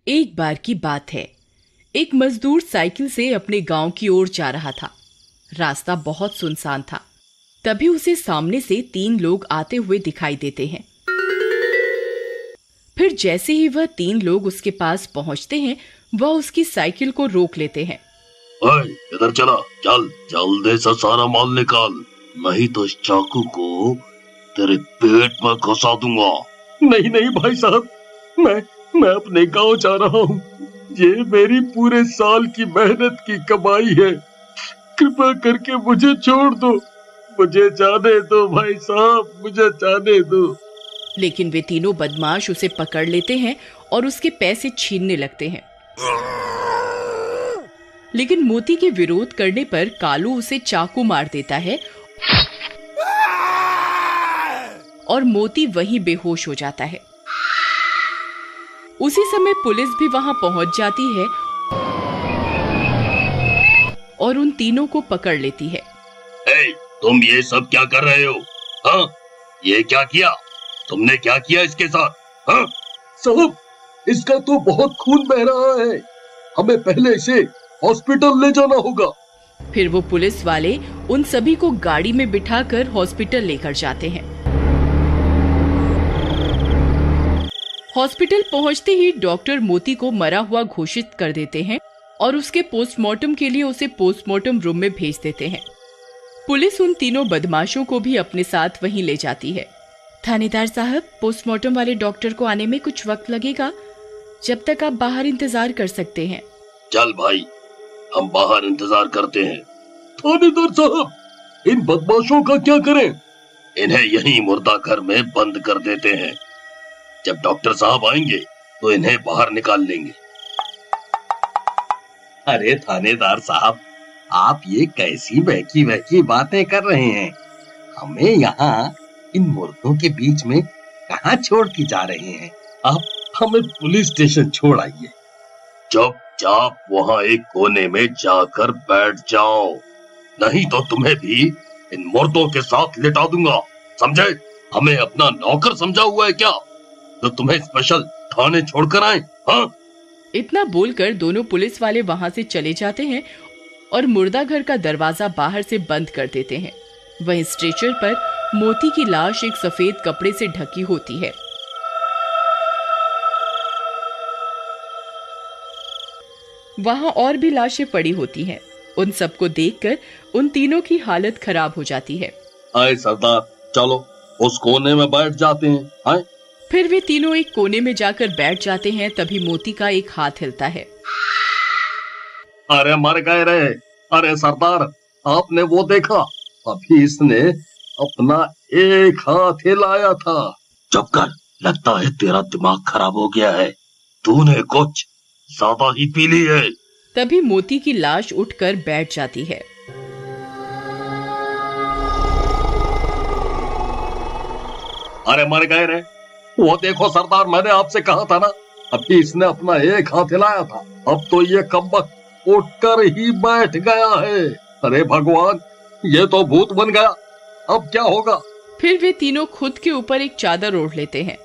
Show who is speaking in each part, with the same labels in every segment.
Speaker 1: एक बार की बात है। एक मजदूर साइकिल से अपने गांव की ओर जा रहा था। रास्ता बहुत सुनसान था। तभी उसे सामने से 3 लोग आते हुए दिखाई देते हैं। फिर जैसे ही वह 3 लोग उसके पास पहुंचते हैं, वह उसकी साइकिल को रोक लेते हैं।
Speaker 2: ओए, इधर चला, चल जल्दी से सारा माल निकाल, नहीं तो इस चाकू को तेरे पेट में घुसा दूंगा। नहीं नहीं भाई साहब, मैं अपने गांव जा रहा हूँ। ये मेरी पूरे साल की मेहनत की कमाई है। कृपा करके मुझे छोड़ दो, मुझे जाने दो भाई साहब, मुझे जाने दो।
Speaker 1: लेकिन वे तीनों बदमाश उसे पकड़ लेते हैं और उसके पैसे छीनने लगते हैं। लेकिन मोती के विरोध करने पर कालू उसे चाकू मार देता है और मोती वहीं बेहोश हो जाता है। उसी समय पुलिस भी वहां पहुंच जाती है और उन तीनों को पकड़ लेती है।
Speaker 2: तुम ये सब क्या कर रहे हो? हाँ, ये क्या किया? तुमने क्या किया इसके साथ? हाँ? साहब, इसका तो बहुत खून बह रहा है, हमें पहले इसे हॉस्पिटल ले जाना होगा।
Speaker 1: फिर वो पुलिस वाले उन सभी को गाड़ी में बिठाकर हॉस्पिटल लेकर जाते हैं। हॉस्पिटल पहुंचते ही डॉक्टर मोती को मरा हुआ घोषित कर देते हैं और उसके पोस्टमार्टम के लिए उसे पोस्टमार्टम रूम में भेज देते हैं। पुलिस उन तीनों बदमाशों को भी अपने साथ वहीं ले जाती है। थानेदार साहब, पोस्टमार्टम वाले डॉक्टर को आने में कुछ वक्त लगेगा, जब तक आप बाहर इंतजार कर सकते हैं।
Speaker 2: चल भाई, हम बाहर इंतजार करते हैं। थानेदार साहब, इन बदमाशों का क्या करें? इन्हें यहीं मुर्दा घर में बंद कर देते हैं। जब डॉक्टर साहब आएंगे तो इन्हें बाहर निकाल लेंगे।
Speaker 3: अरे थानेदार साहब, आप ये कैसी बहकी बहकी बातें कर रहे हैं? हमें यहाँ इन मुर्दों के बीच में कहाँ छोड़ के जा रहे हैं? आप हमें पुलिस स्टेशन छोड़ आइए।
Speaker 2: चुपचाप वहाँ एक कोने में जाकर बैठ जाओ, नहीं तो तुम्हें भी इन मुर्दों के साथ लिटा दूंगा, समझे? हमें अपना नौकर समझा हुआ है क्या, तो तुम्हें स्पेशल थाने छोड़कर आए? हाँ?
Speaker 1: इतना बोलकर दोनों पुलिस वाले वहां से चले जाते हैं और मुर्दा घर का दरवाजा बाहर से बंद कर देते हैं। वहीं स्ट्रेचर पर मोती की लाश एक सफेद कपड़े से ढकी होती है। वहां और भी लाशें पड़ी होती हैं। उन सबको देखकर उन तीनों की हालत खराब हो जाती है।
Speaker 2: आए सरदार, चलो उस कोने में बैठ जाते हैं। आए?
Speaker 1: फिर वे तीनों एक कोने में जाकर बैठ जाते हैं। तभी मोती का एक हाथ हिलता है।
Speaker 2: अरे मर गए रे! अरे सरदार, आपने वो देखा? अभी इसने अपना एक हाथ हिलाया था। चुप कर, लगता है तेरा दिमाग खराब हो गया है, तूने कुछ ज्यादा ही पी ली है।
Speaker 1: तभी मोती की लाश उठकर बैठ जाती है।
Speaker 2: अरे मर गए रे! वो देखो सरदार, मैंने आपसे कहा था ना, अभी इसने अपना एक हाथ हिलाया था, अब तो ये कमबख्त उठकर ही बैठ गया है। अरे भगवान, ये तो भूत बन गया, अब क्या होगा?
Speaker 1: फिर वे तीनों खुद के ऊपर एक चादर ओढ़ लेते हैं।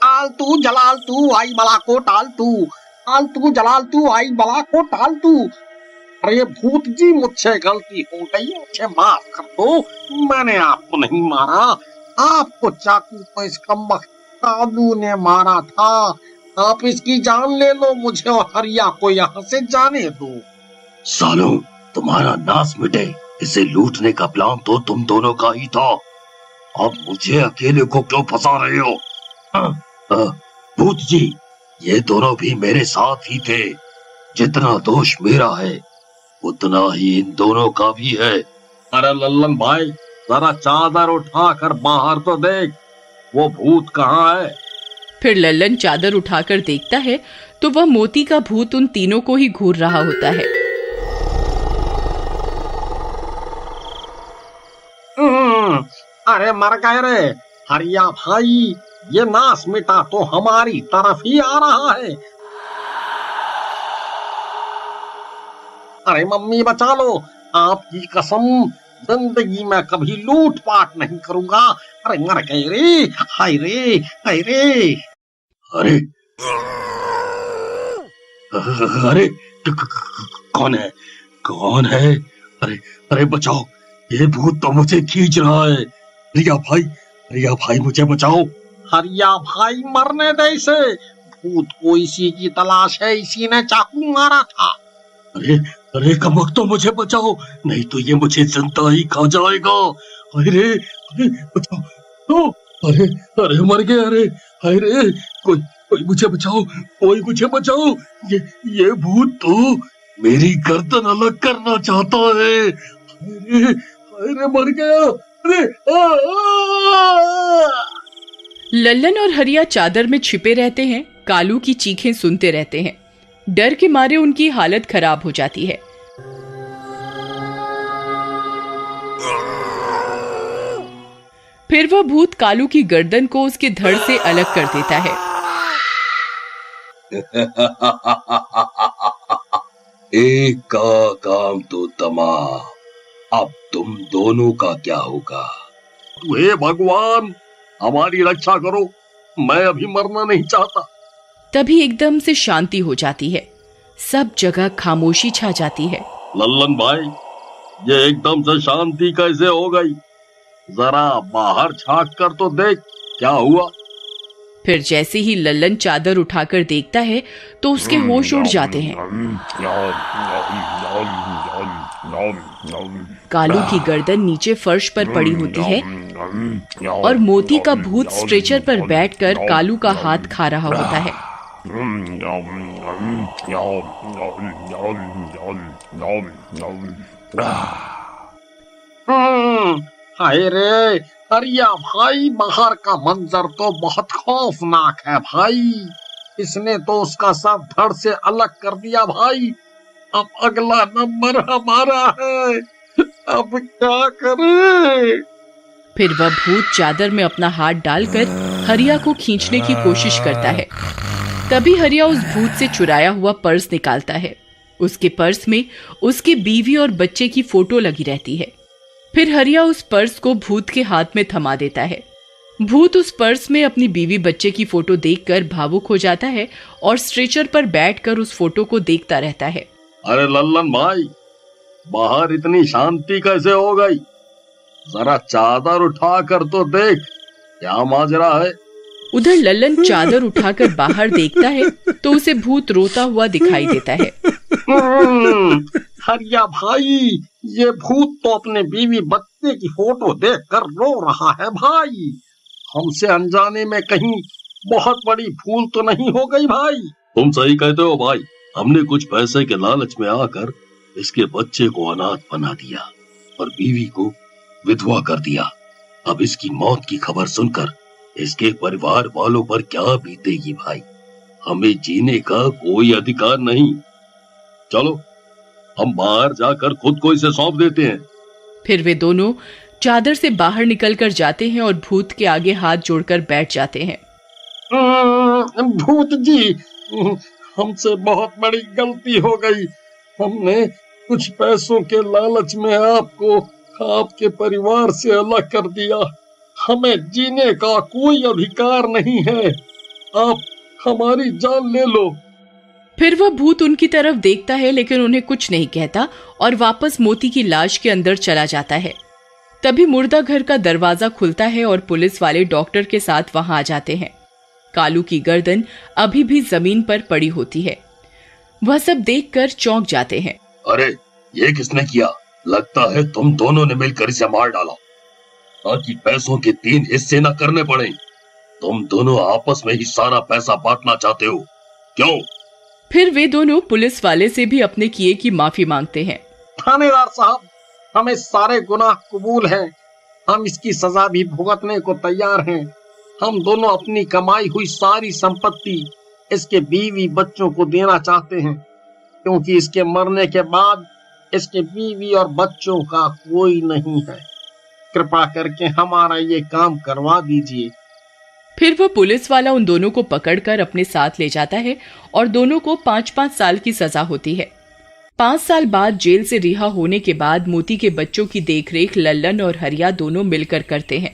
Speaker 3: आलतू जलालतू आई बला को टालतू, आलतू जलालतू आई बला को टालतू। अरे भूत जी, मुझसे गलती हो गई, मुझे माफ कर दो। मैंने आपको नहीं मारा, आपको चाकू तो इस कमबख्त कालू ने मारा था। आप इसकी जान ले लो, मुझे और हरिया को यहाँ से जाने दो।
Speaker 2: सालों, तुम्हारा नाश मिटे, इसे लूटने का प्लान तो तुम दोनों का ही था। अब मुझे अकेले को क्यों फंसा रहे हो? भूत जी, ये दोनों भी मेरे साथ ही थे। जितना दोष मेरा है उतना ही इन दोनों का भी है।
Speaker 3: अरे लल्लन भाई, जरा चादर उठाकर बाहर तो देख, वो भूत कहाँ है?
Speaker 1: फिर लल्लन चादर उठाकर देखता है तो वह मोती का भूत उन तीनों को ही घूर रहा होता है।
Speaker 3: अरे मर गए रे हरिया भाई, ये नाश मिटा तो हमारी तरफ ही आ रहा है। अरे मम्मी बचा लो, आपकी कसम, जिंदगी में कभी लूट पाट नहीं करूंगा। अरे मर गए रे, हाय रे, हाय रे।
Speaker 2: अरे अरे कौन है, कौन है? अरे अरे बचाओ, ये भूत तो मुझे खींच रहा है। रिया भाई मुझे बचाओ।
Speaker 3: हरिया भाई मरने दे इसे, भूत को इसी की तलाश है, इसी ने चाकू मारा था।
Speaker 2: अरे अरे कमक तो मुझे बचाओ, नहीं तो ये मुझे जिंदा ही खा जाएगा। अरे अरे बचाओ, अरे अरे मर गया। अरे कोई मुझे बचाओ, कोई मुझे बचाओ। ये भूत तो मेरी गर्दन अलग करना चाहता है। अरे अरे मर गया। अरे
Speaker 1: लल्लन और हरिया चादर में छिपे रहते हैं, कालू की चीखें सुनते रहते हैं। डर के मारे उनकी हालत खराब हो जाती है। फिर वह भूत कालू की गर्दन को उसके धड़ से अलग कर देता है।
Speaker 2: एक का काम तो तमाम, अब तुम दोनों का क्या होगा? हे भगवान, हमारी रक्षा करो, मैं अभी मरना नहीं चाहता।
Speaker 1: तभी एकदम से शांति हो जाती है, सब जगह खामोशी छा जाती है।
Speaker 2: लल्लन भाई, ये एकदम से शांति कैसे हो गई? जरा बाहर झांक कर तो देख क्या हुआ।
Speaker 1: फिर जैसे ही लल्लन चादर उठाकर देखता है तो उसके होश उड़ जाते हैं। कालू की गर्दन नीचे फर्श पर पड़ी होती है और मोती का भूत स्ट्रेचर पर बैठकर कालू का हाथ खा रहा होता है।
Speaker 3: हाय रे हरिया भाई, बाहर का मंजर तो बहुत खौफनाक है भाई। इसने तो उसका सब धड़ से अलग कर दिया भाई। अब अगला नंबर हमारा है, अब क्या करें?
Speaker 1: फिर वह भूत चादर में अपना हाथ डालकर हरिया को खींचने की कोशिश करता है। तभी हरिया उस भूत से चुराया हुआ पर्स निकालता है। उसके पर्स में उसकी बीवी और बच्चे की फोटो लगी रहती है। फिर हरिया उस पर्स को भूत के हाथ में थमा देता है। भूत उस पर्स में अपनी बीवी बच्चे की फोटो देखकर भावुक हो जाता है और स्ट्रेचर पर बैठकर उस फोटो को देखता रहता है।
Speaker 2: अरे लल्लन भाई, बाहर इतनी शांति कैसे हो गई? जरा चादर उठा कर तो देख क्या माजरा है।
Speaker 1: उधर लल्लन चादर उठाकर बाहर देखता है तो उसे भूत रोता हुआ दिखाई देता है।
Speaker 3: हरिया भाई, ये भूत तो अपने बीवी बच्चे की फोटो देखकर रो रहा है भाई। हमसे अनजाने में कहीं बहुत बड़ी भूल तो नहीं हो गई भाई?
Speaker 2: तुम सही कहते हो भाई, हमने कुछ पैसे के लालच में आकर इसके बच्चे को अनाथ बना दिया और बीवी को विधवा कर दिया। अब इसकी मौत की खबर सुनकर इसके परिवार वालों पर क्या बीतेगी भाई। हमें जीने का कोई अधिकार नहीं। चलो हम बाहर जाकर खुद को इसे सौंप देते हैं।
Speaker 1: फिर वे दोनों चादर से बाहर निकलकर जाते हैं और भूत के आगे हाथ जोड़कर बैठ जाते हैं।
Speaker 3: भूत जी, हमसे बहुत बड़ी गलती हो गई। हमने कुछ पैसों के लालच में आपको आपके परिवार से अलग कर दिया। हमें जीने का कोई अधिकार नहीं है, आप हमारी जान ले लो।
Speaker 1: फिर वह भूत उनकी तरफ देखता है लेकिन उन्हें कुछ नहीं कहता और वापस मोती की लाश के अंदर चला जाता है। तभी मुर्दा घर का दरवाजा खुलता है और पुलिस वाले डॉक्टर के साथ वहां आ जाते हैं। कालू की गर्दन अभी भी जमीन पर पड़ी होती है। वह सब देखकर चौंक जाते हैं।
Speaker 2: अरे ये किसने किया? लगता है तुम दोनों ने मिलकर इसे मार डाला ताकि पैसों के 3 हिस्से न करने पड़े। तुम दोनों आपस में ही सारा पैसा बांटना चाहते हो, क्यों?
Speaker 1: फिर वे दोनों पुलिस वाले से भी अपने किए की माफी मांगते हैं।
Speaker 3: थानेदार साहब, हमें सारे गुनाह कबूल हैं। हम इसकी सजा भी भुगतने को तैयार हैं। हम दोनों अपनी कमाई हुई सारी संपत्ति इसके बीवी बच्चों को देना चाहते हैं, क्योंकि इसके मरने के बाद इसके बीवी और बच्चों का कोई नहीं है। कृपा करके हमारा ये काम करवा दीजिए।
Speaker 1: फिर वह पुलिस वाला उन दोनों को पकड़कर अपने साथ ले जाता है और दोनों को 5-5 साल की सजा होती है। 5 साल बाद जेल से रिहा होने के बाद मोती के बच्चों की देखरेख लल्लन और हरिया दोनों मिलकर करते हैं।